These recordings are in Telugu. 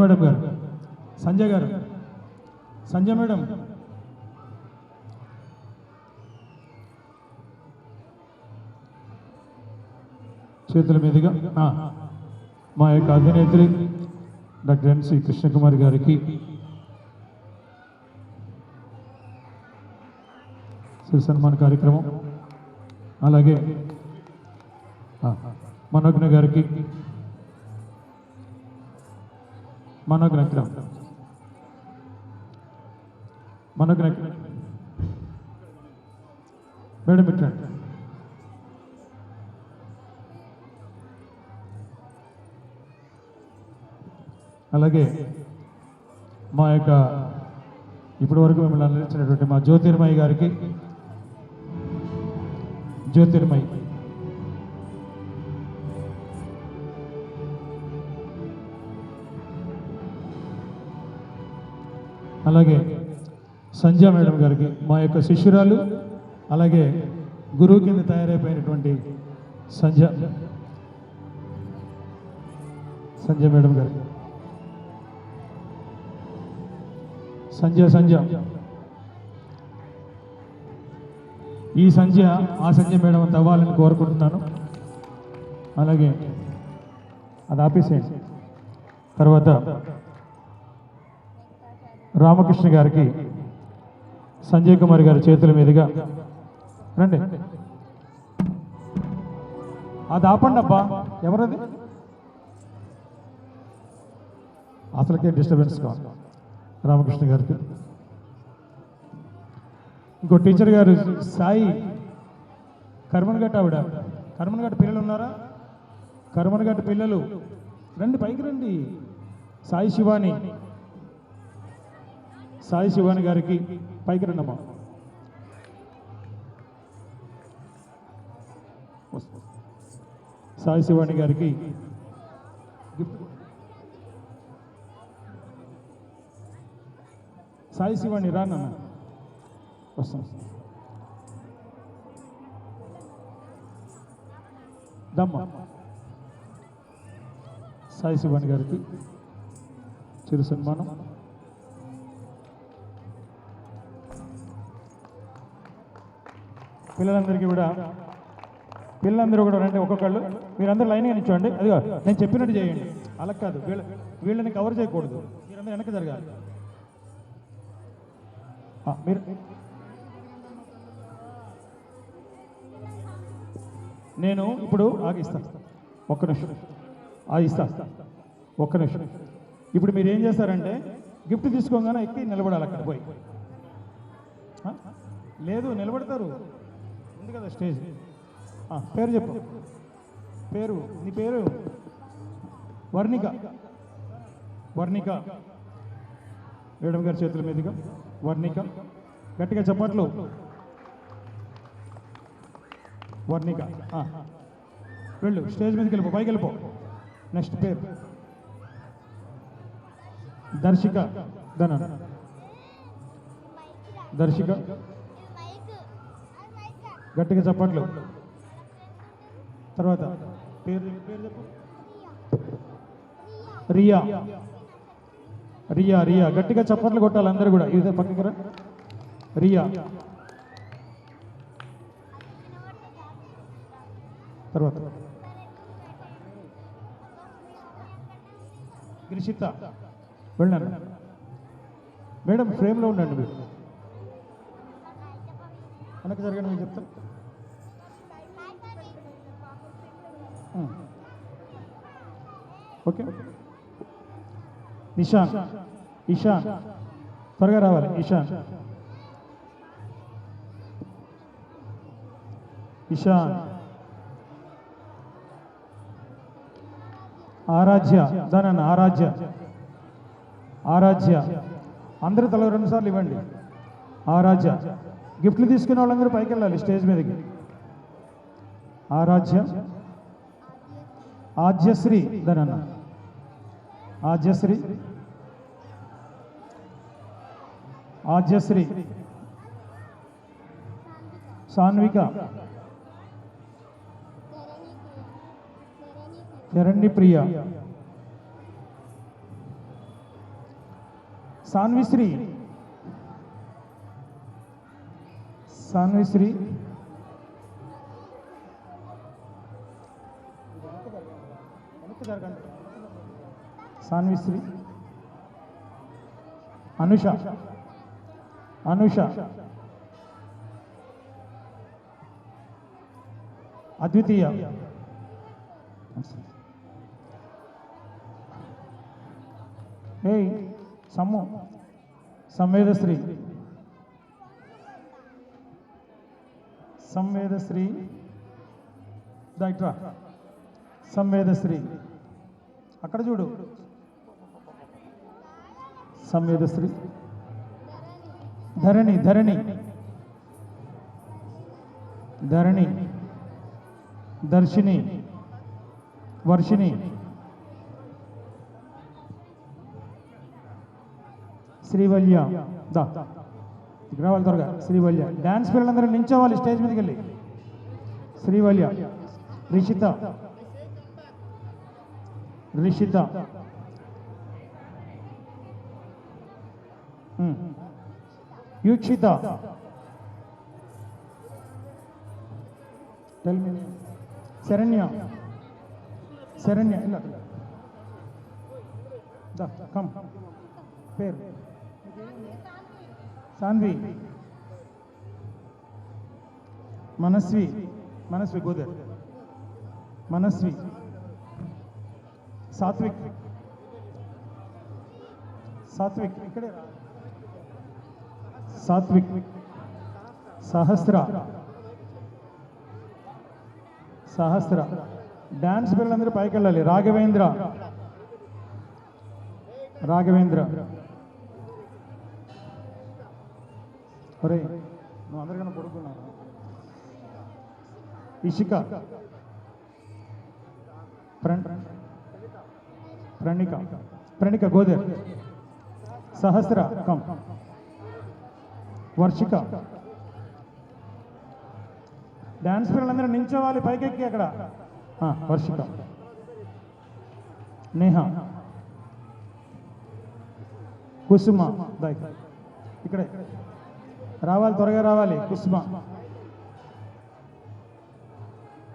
మేడం గారు, సంజయ్ గారు, సంజయ్ మేడం, చేతుల మీదుగా మా యొక్క అధినేత్రి డాక్టర్ ఎన్సి కృష్ణకుమారి గారికి సిరి సన్మాన కార్యక్రమం, అలాగే మనోజ్ఞ గారికి మనోజ్ఞ మేడం పెట్టండి. అలాగే మా యొక్క ఇప్పటి వరకు మిమ్మల్ని అందించినటువంటి మా జ్యోతిర్మయి గారికి, జ్యోతిర్మయి అలాగే సంధ్య మేడం గారికి, మా యొక్క శిష్యురాలు, అలాగే గురువు కింద తయారైపోయినటువంటి సంధ్య మేడం గారికి, సంధ్య ఈ సంధ్య ఆ సంధ్య మేడం అంత అవ్వాలని కోరుకుంటున్నాను. అలాగే అది ఆపేసేయండి. తర్వాత రామకృష్ణ గారికి సంజయ్ కుమార్ గారి చేతుల మీదుగా రండి. అది ఆపండి అబ్బా, ఎవరది? అసలుకే డిస్టర్బెన్స్ కావాలి. రామకృష్ణ గారికి, ఇంకో టీచర్ గారు సాయి కర్మన్ఘట్, ఆవిడ కర్మన్ఘట్ పిల్లలు ఉన్నారా? కర్మన్ఘట్ పిల్లలు రండి, పైకి రండి. సాయి శివాని గారికి పైకి రండమ్మా. సాయి శివాని గారికి గిఫ్ట్. సాయి శివాని రా నాన్న, వస్తాం. దమ్మా. సాయి శివాని గారికి చిరు సన్మానం. పిల్లలందరూ కూడా రండి, ఒక్కొక్కళ్ళు. మీరందరూ లైన్గా నిల్చోండి. అదిగో నేను చెప్పినట్టు చేయండి. అలా కాదు, వీళ్ళని కవర్ చేయకూడదు. మీరందరూ వెనక్కి జరగాలి. మీరు నేను ఇప్పుడు ఆగిస్తా, ఒక్క నిమిషం ఆగిస్తా, ఒక్క నిమిషం. ఇప్పుడు మీరు ఏం చేస్తారంటే గిఫ్ట్ తీసుకోగానే ఎక్కి నిలబడాలి. అక్కడ పోయి లేదు, నిలబడతారు. ఉంది కదా స్టేజ్. పేరు చెప్పు. పేరు, నీ పేరు? వర్ణిక మేడం గారి చేతుల మీదుగా వర్ణిక. గట్టిగా చెప్పట్లు. వర్ణిక వెళ్ళు, స్టేజ్ మీదకి వెళ్ళిపో, పైకి వెళ్ళిపో. నెక్స్ట్ పేరు దర్శిక దర్శిక, గట్టిగా చెప్పట్లు. తర్వాత పేరు చెప్పు. రియా, గట్టిగా చప్పట్లు కొట్టాలి అందరూ కూడా. ఇదే పక్కకి రా. రియా. తర్వాత గిరిషిత. వెళ్ళండి మేడం, ఫ్రేమ్లో ఉండండి. మీరు వెనక్కి జరగండి, మీకు చెప్తాను. ఓకే. ఇషాన్ త్వరగా రావాలి. ఇషాన్. ఆరాధ్య దానన్న, ఆరాధ్య. అందరూ తల 2 సార్లు ఇవ్వండి. ఆరాధ్య. గిఫ్ట్లు తీసుకునే వాళ్ళందరూ పైకి వెళ్ళాలి స్టేజ్ మీదకి. ఆరాధ్య. ఆద్యశ్రీ దానన్న, ఆద్యశ్రీ. సాన్విక. శరణ్య ప్రియ. సాన్విశ్రీ సాన్విశ్రీ సాన్విశ్రీ అనుష అనుష అద్వితీయ హే సమ్ము సంవేదశ్రీ సంవేదశ్రీ డాక్టర్ సంవేదశ్రీ అక్కడ చూడు సంవేదశ్రీ ధరణి ధరణి ధరణి దర్శిని వర్షిణి శ్రీవల్య దా ఇక్కడ రావాలి త్వరగా శ్రీవల్య డాన్స్ పిల్లలందరూ నించోవాలి స్టేజ్ మీదకి వెళ్ళి శ్రీవల్య రిషిత రిషిత యుక్షిత శరణ్య శరణ్య ఇలా కమ్ పేరు సాన్వి మనస్వి మనస్వి గోదర్ మనస్వి సాత్విక్ సాత్విక్ ఇక్కడే సాత్విక్ సహస్ర సహస్ర డాన్స్ పిల్లలందరూ పైకి వెళ్ళాలి రాఘవేంద్ర రాఘవేంద్ర ఒరే నువ్వు అందరికన్నా పడుకున్నావు ఇషిక ప్రణిక ప్రణిక గోదర్ సహస్ర కం వర్షిక డాన్స్ పిల్లలందరూ నించోవాలి పైకెక్కి అక్కడ వర్షిక నేహ కుసుమ దాయ్ ఇక్కడే రావాలి త్వరగా రావాలి కుసుమ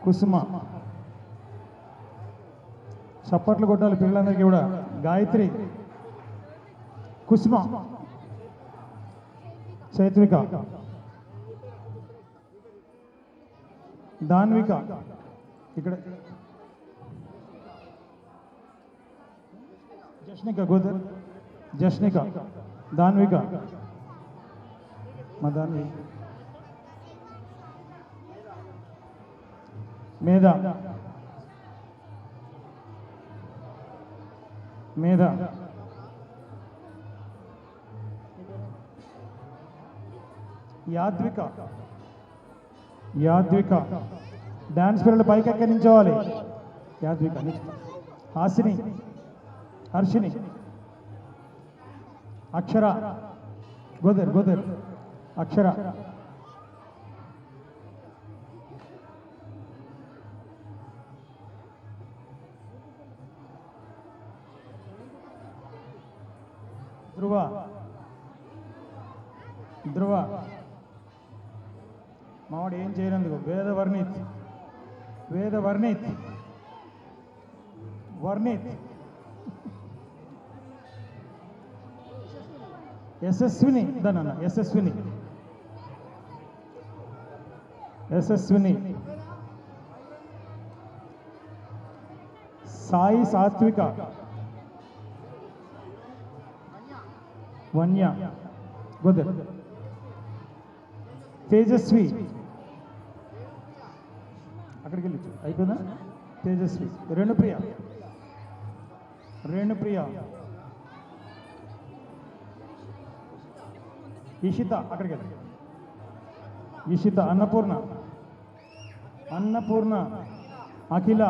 కుసుమ చప్పట్లు కొట్టాలి పిల్లలందరికీ కూడా గాయత్రి కుసుమ చైత్విక దాన్విక ఇక్కడ జష్నిక గోదర్ జష్నిక దాన్విక మా దాన్వి మేధ మేధ యాద్విక యాద్విక డాన్స్ పిల్లలు పైకి ఎక్కడి నుంచోవాలి యాద్విక హాసిని హర్షిని అక్షర గోదర్ గోదర్ అక్షర ధ్రువ ధ్రువ మావాడు ఏం చేయనందుకు వేదవర్ణిత్ వేదవర్ణిత్ వర్ణిత్ యశస్విని దానన్న యశస్విని యశస్విని సాయి సాత్విక వన్య గోదర్ తేజస్వి అక్కడికి వెళ్ళి అయిపోయిందా తేజస్వి రేణుప్రియ రేణుప్రియ ఈషిత అక్కడికి వెళ్ళి ఈషిత అన్నపూర్ణ అన్నపూర్ణ అఖిల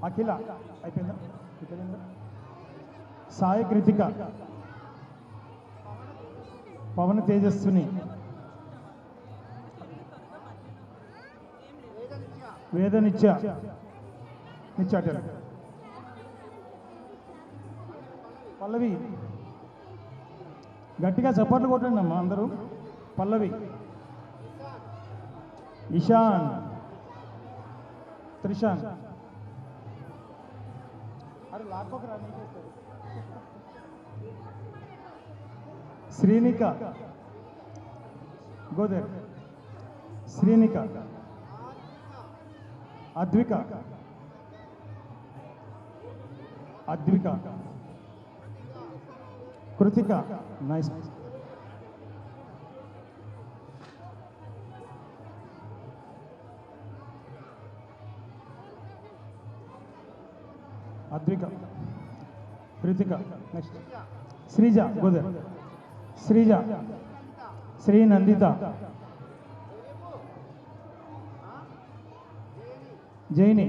అఖిల అయిపోయిందా సాయి కృతిక పవన తేజస్విని వేద నిత్య నిత్యాట పల్లవి. గట్టిగా చప్పట్లు కొట్టండి అమ్మా అందరూ. పల్లవి. ఇషాన్. త్రిషాన్. అరే లాక్కోకరా నీకేస్తారు. శ్రీనిక. గోదర్. శ్రీనిక. అద్విక. అద్విక. కృతిక. నైస్. అద్విక. కృతిక. నెక్స్ట్ శ్రీజ. గోదర్. శ్రీజ. శ్రీ నందిత. జైని.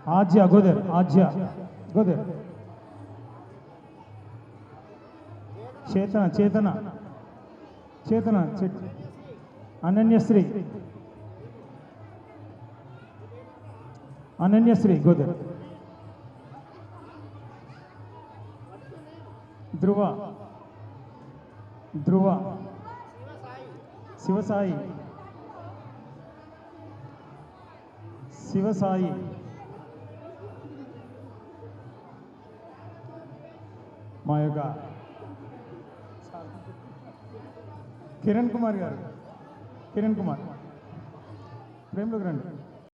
ఆజ్య. గోదర్. ఆజ్య. గోదర్. చేతన. చేతన. చేతన. అనన్యశ్రీ. అనన్యశ్రీ. గోదర్. ధ్రువ. ధ్రువ. శివసాయి. శివసాయి. మా యొక్క కిరణ్ కుమార్ గారు. కిరణ్ కుమార్ ప్రేమలోకి రండి.